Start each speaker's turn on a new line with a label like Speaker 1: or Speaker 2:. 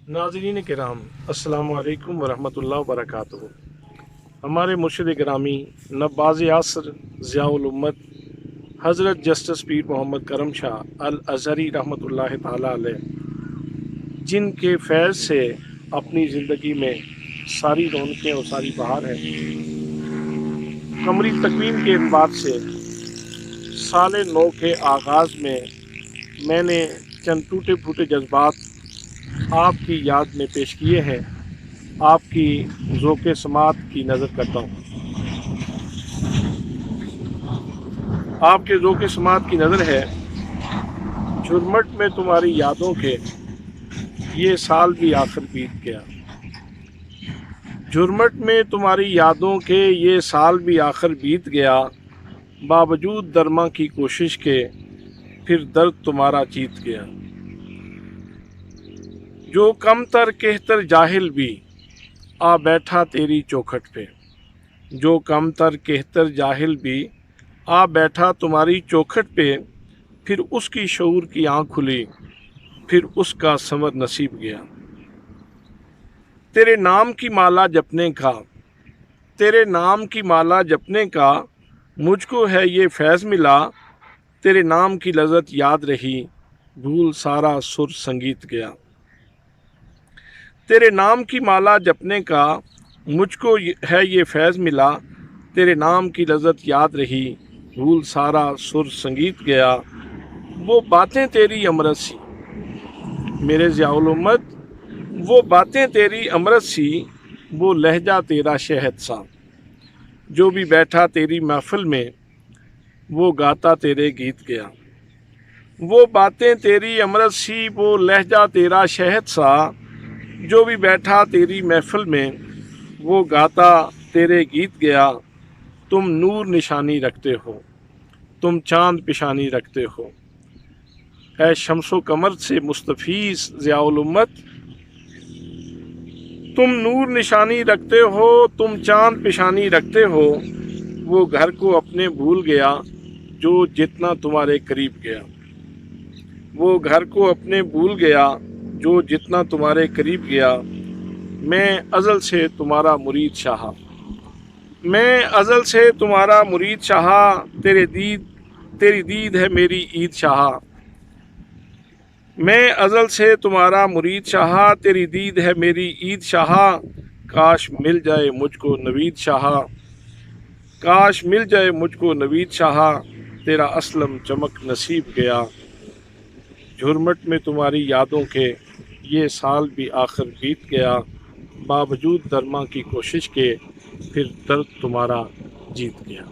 Speaker 1: नाज़रीन किराम, अस्सलामु अलैकुम वरहमतुल्लाहि वबरकातुहू। हमारे मुर्शिद गिरामी नवाज़ आसर ज़ियाउल उम्मत हज़रत जस्टिस पीर मोहम्मद करम शाह अल अज़हरी रहमतुल्लाहि ताला अलैह, जिनके फैज़ से अपनी ज़िंदगी में सारी रौनकें और सारी बहार है, कमरी तकवीम के एतबार से साल नौ के आगाज़ में मैंने चंद टूटे फूटे जज्बात आपकी याद में पेश किए हैं। आपकी ज़ौक़ समात की नज़र करता हूँ। आपके ज़ौक़ समात की नज़र है, झुरमट में तुम्हारी यादों के ये साल भी आखिर बीत गया। झुरमट में तुम्हारी यादों के ये साल भी आखिर बीत गया। बावजूद दरमा की कोशिश के फिर दर्द तुम्हारा जीत गया। जो कम तर कहतर जाहिल भी आ बैठा तेरी चौखट पे। जो कम तर कहतर जाहिल भी आ बैठा तुम्हारी चौखट पे। फिर उसकी शऊर की आँख खुली, फिर उसका संवर नसीब गया। तेरे नाम की माला जपने का, तेरे नाम की माला जपने का मुझको है ये फैज़ मिला। तेरे नाम की लज़्ज़त याद रही, भूल सारा सुर संगीत गया। तेरे नाम की माला जपने का मुझको है ये फैज़ मिला। तेरे नाम की लज़्ज़त याद रही, भूल सारा सुर संगीत गया। वो बातें तेरी अमृत सी मेरे ज़ियाउल उम्मत, वो बातें तेरी अमृत सी, वो लहजा तेरा शहद सा। जो भी बैठा तेरी महफिल में, वो गाता तेरे गीत गया। वो बातें तेरी अमृत सी, वो लहजा तेरा शहद सा। जो भी बैठा तेरी महफिल में, वो गाता तेरे गीत गया। तुम नूर निशानी रखते हो, तुम चांद पेशानी रखते हो। ऐ शम्सो कमर से मुस्तफ़ीज़ ज़ियाउल उम्मत, तुम नूर निशानी रखते हो, तुम चांद पेशानी रखते हो। वो घर को अपने भूल गया, जो जितना तुम्हारे करीब गया। वो घर को अपने भूल गया, जो जितना तुम्हारे करीब गया। मैं अज़ल से तुम्हारा मुरीद शाह, मैं अज़ल से तुम्हारा मुरीद शाह। तेरी दीद है मेरी ईद शाह। मैं अज़ल से तुम्हारा मुरीद शाह, तेरी दीद है मेरी ईद शाह। काश मिल जाए मुझको नवीद शाह, काश मिल जाए मुझको नवीद शाह। तेरा असलम चमक नसीब गया। झुरमट में तुम्हारी यादों के ये साल भी आखिर बीत गया। बावजूद दरमा की कोशिश के फिर दर्द तुम्हारा जीत गया।